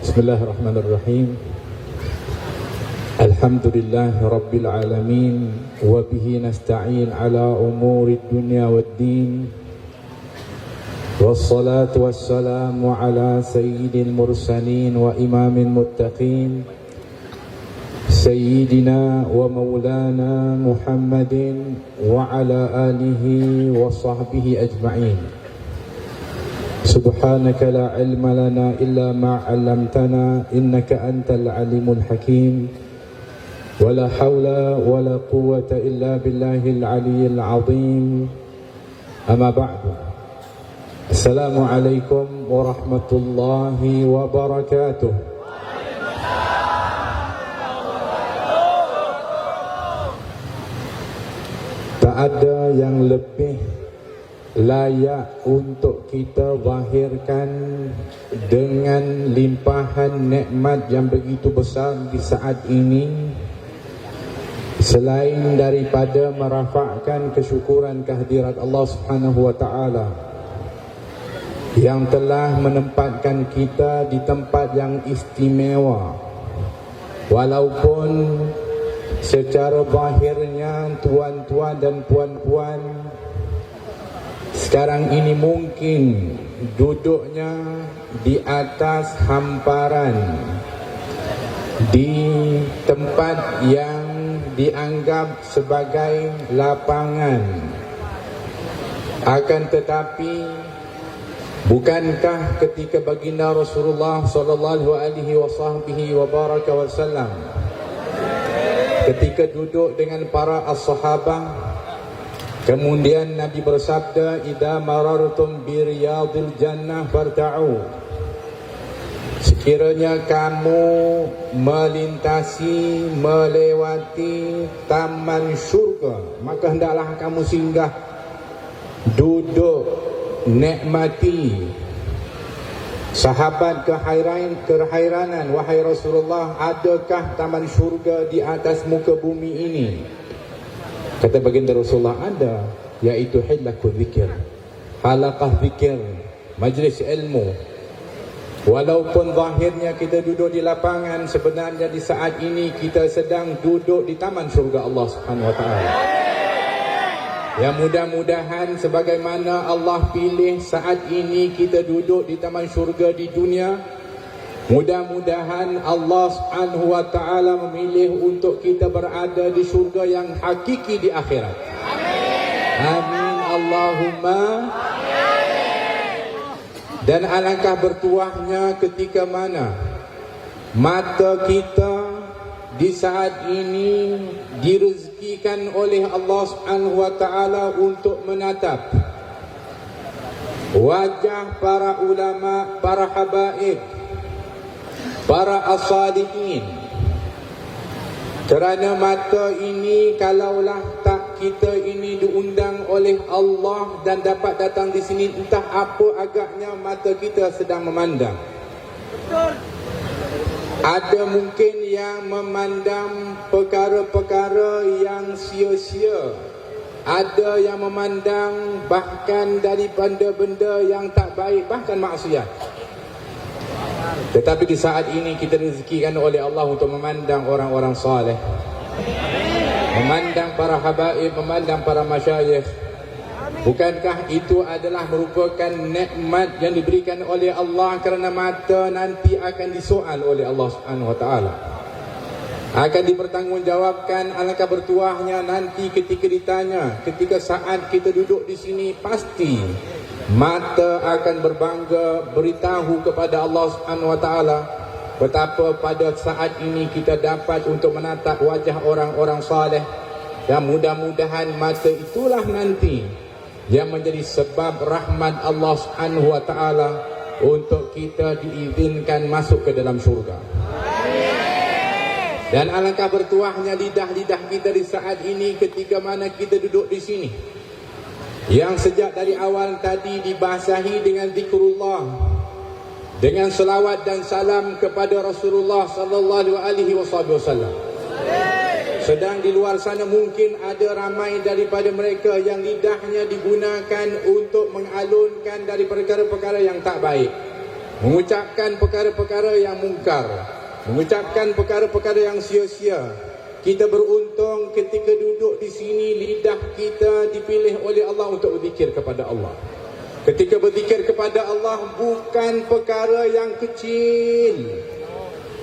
Bismillahirrahmanirrahim. Alhamdulillahi Rabbil Alamin. Wa bihi nasta'in ala umuri dunya waddin. Wassalatu wassalamu ala sayyidil mursalin wa imamil muttaqin, Sayyidina wa maulana Muhammadin wa ala alihi wa sahbihi ajma'in. Subhanaka la ilma lana illa ma 'allamtana innaka antal alimul hakim. Wa la hawla wa la quwwata illa billahil aliyyil azim. Amma ba'du. Assalamualaikum warahmatullahi wabarakatuh. Tak ada yang lebih layak untuk kita zahirkan dengan limpahan nikmat yang begitu besar di saat ini, selain daripada merafakkan kesyukuran kehadirat Allah Subhanahu wa taala yang telah menempatkan kita di tempat yang istimewa. Walaupun secara zahirnya tuan-tuan dan puan-puan sekarang ini mungkin duduknya di atas hamparan, di tempat yang dianggap sebagai lapangan. Akan tetapi, bukankah ketika baginda Rasulullah sallallahu alaihi wasallam ketika duduk dengan para as-sahabah, kemudian Nabi bersabda, "Idza marartum bi riyadil jannah farta'u." Sekiranya kamu melewati taman syurga, maka hendaklah kamu singgah, duduk, nikmati. Sahabat kehairanan, "Wahai Rasulullah, adakah taman syurga di atas muka bumi ini?" Kata baginda Rasulullah, ada, yaitu hilakul zikir, halaqah zikir, majlis ilmu. Walaupun zahirnya kita duduk di lapangan, sebenarnya di saat ini kita sedang duduk di taman syurga Allah Subhanahu wa taala. Ya, mudah-mudahan sebagaimana Allah pilih saat ini kita duduk di taman syurga di dunia, mudah-mudahan Allah Subhanahu wa taala memilih untuk kita berada di syurga yang hakiki di akhirat. Amin Allahumma. Dan alangkah bertuahnya ketika mana mata kita di saat ini direzekikan oleh Allah Subhanahu wa taala untuk menatap wajah para ulama, para habaib, para as-salihin. Kerana mata ini, kalaulah tak kita ini diundang oleh Allah dan dapat datang di sini, entah apa agaknya mata kita sedang memandang. Ada mungkin yang memandang perkara-perkara yang sia-sia, ada yang memandang bahkan dari benda-benda yang tak baik, bahkan maksiat. Tetapi di saat ini kita direzekikan oleh Allah untuk memandang orang-orang saleh, memandang para habaib, memandang para masyayikh. Bukankah itu adalah merupakan nikmat yang diberikan oleh Allah, kerana mata nanti akan disoal oleh Allah Subhanahu wa taala, akan dipertanggungjawabkan. Alangkah bertuahnya nanti ketika ditanya, ketika saat kita duduk di sini, pasti mata akan berbangga beritahu kepada Allah Subhanahu wa taala betapa pada saat ini kita dapat untuk menatap wajah orang-orang saleh. Dan mudah-mudahan mata itulah nanti yang menjadi sebab rahmat Allah Subhanahu wa taala untuk kita diizinkan masuk ke dalam syurga. Dan alangkah bertuahnya lidah-lidah kita di saat ini ketika mana kita duduk di sini, yang sejak dari awal tadi dibasahi dengan zikrullah, dengan selawat dan salam kepada Rasulullah sallallahu alaihi wasallam. Sedang di luar sana mungkin ada ramai daripada mereka yang lidahnya digunakan untuk mengalunkan dari perkara-perkara yang tak baik. mengucapkan perkara-perkara yang mungkar, mengucapkan perkara-perkara yang sia-sia. Kita beruntung ketika duduk di sini, lidah kita dipilih oleh Allah untuk berzikir kepada Allah. Ketika berzikir kepada Allah bukan perkara yang kecil.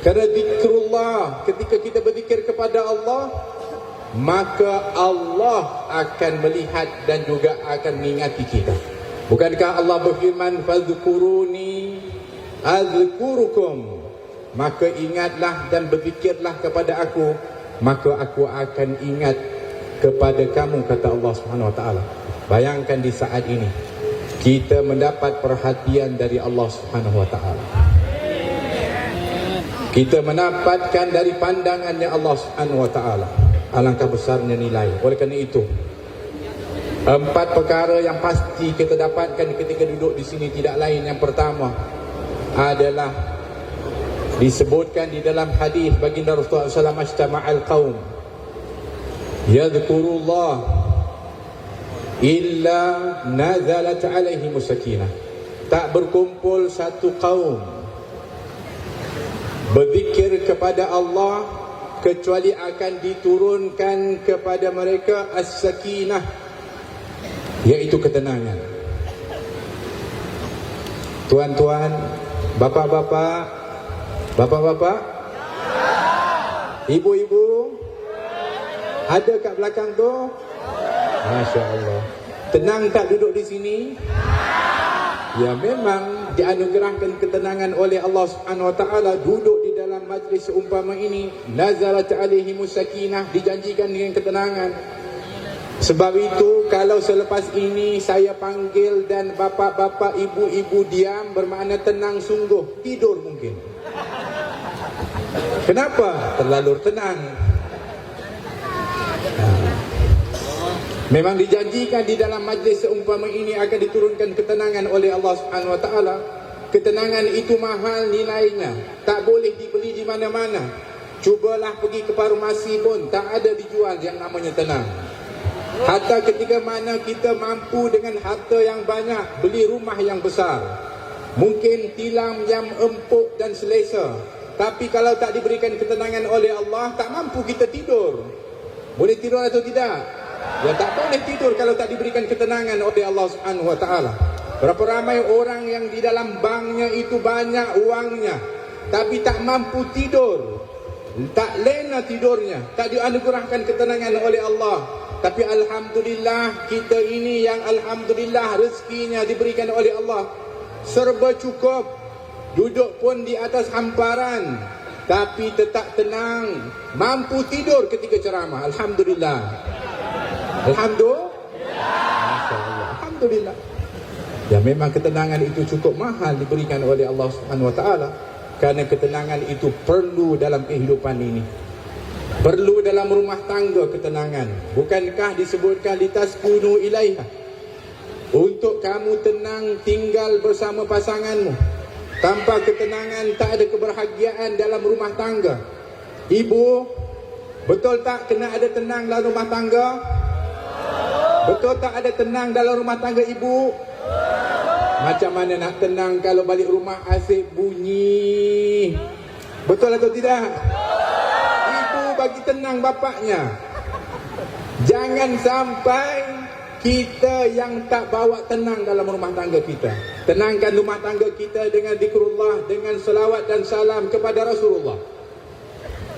Kerana zikrullah, ketika kita berzikir kepada Allah, maka Allah akan melihat dan juga akan mengingati kita. Bukankah Allah berfirman, fadhkuruni azkurukum, maka ingatlah dan berzikirlah kepada aku, maka aku akan ingat kepada kamu, kata Allah Subhanahu Wa Taala. Bayangkan di saat ini kita mendapat perhatian dari Allah Subhanahu Wa Taala. Kita mendapatkan dari pandangannya Allah Subhanahu Wa Taala. Alangkah besarnya nilai. Oleh kerana itu, 4 perkara yang pasti kita dapatkan ketika duduk di sini tidak lain. Yang pertama adalah disebutkan di dalam hadis baginda Rasulullah SAW, "Ijtama'al qaum yadhkurullah illa nazalat alaihimus sakinah." Tak berkumpul satu kaum berzikir kepada Allah kecuali akan diturunkan kepada mereka as-sakinah, iaitu ketenangan. Tuan-tuan, bapa-bapa, bapa-bapa, ibu-ibu, ada kat belakang tu? Masya Allah. Tenang tak duduk di sini? Ya, memang dianugerahkan ketenangan oleh Allah Subhanahu Wa Taala duduk di dalam majlis seumpama ini. Nazalat alaihimus sakinah, dijanjikan dengan ketenangan. Sebab itu kalau selepas ini saya panggil dan bapa-bapa, ibu-ibu diam, bermakna tenang sungguh, tidur mungkin. Kenapa? Terlalu tenang. Memang dijanjikan di dalam majlis seumpama ini akan diturunkan ketenangan oleh Allah Subhanahu Wa Taala. Ketenangan itu mahal nilainya, tak boleh dibeli di mana-mana. Cubalah pergi ke farmasi pun tak ada dijual yang namanya tenang. Hatta ketika mana kita mampu dengan harta yang banyak beli rumah yang besar, mungkin tilam yang empuk dan selesa, tapi kalau tak diberikan ketenangan oleh Allah, tak mampu kita tidur. Boleh tidur atau tidak? Ya, tak boleh tidur kalau tak diberikan ketenangan oleh Allah Subhanahu Wa Taala. Berapa ramai orang yang di dalam banknya itu banyak uangnya, tapi tak mampu tidur, tak lena tidurnya, tak dianugerahkan ketenangan oleh Allah. Tapi alhamdulillah, kita ini yang alhamdulillah rezekinya diberikan oleh Allah serba cukup, duduk pun di atas hamparan, tapi tetap tenang, mampu tidur ketika ceramah. Alhamdulillah. Alhamdulillah. Alhamdulillah. Ya, memang ketenangan itu cukup mahal diberikan oleh Allah Subhanahu Wa Taala, kerana ketenangan itu perlu dalam kehidupan ini. Perlu dalam rumah tangga ketenangan. Bukankah disebutkan litaskunu ilaiha, untuk kamu tenang tinggal bersama pasanganmu. Tanpa ketenangan tak ada kebahagiaan dalam rumah tangga. Ibu, betul tak kena ada tenang dalam rumah tangga? Betul tak ada tenang dalam rumah tangga ibu? Macam mana nak tenang kalau balik rumah asyik bunyi? Betul atau tidak? Ibu bagi tenang bapaknya. Jangan sampai kita yang tak bawa tenang dalam rumah tangga kita. Tenangkan rumah tangga kita dengan zikrullah, dengan salawat dan salam kepada Rasulullah.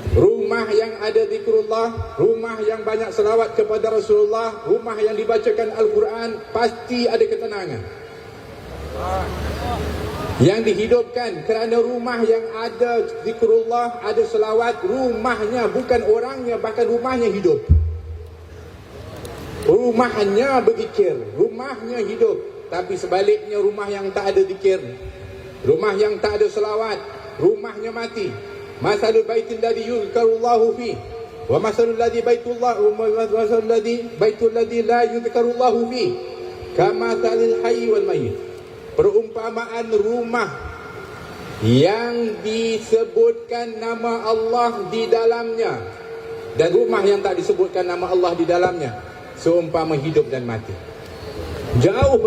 Rumah yang ada zikrullah, rumah yang banyak selawat kepada Rasulullah, rumah yang dibacakan Al-Quran, pasti ada ketenangan yang dihidupkan. Kerana rumah yang ada zikrullah, ada selawat, rumahnya bukan orangnya, bahkan rumahnya hidup. Rumahnya berzikir, rumahnya hidup. Tapi sebaliknya, rumah yang tak ada zikir, rumah yang tak ada selawat, rumahnya mati. Masalul baitil ladzi yuzkarullahu fi wa masalul ladzi baitul ladzi la yuzkarullahu fi kamathalil hayy wal mayyit. Perumpamaan rumah yang disebutkan nama Allah di dalamnya dan rumah yang tak disebutkan nama Allah di dalamnya seumpama hidup dan mati. Jauh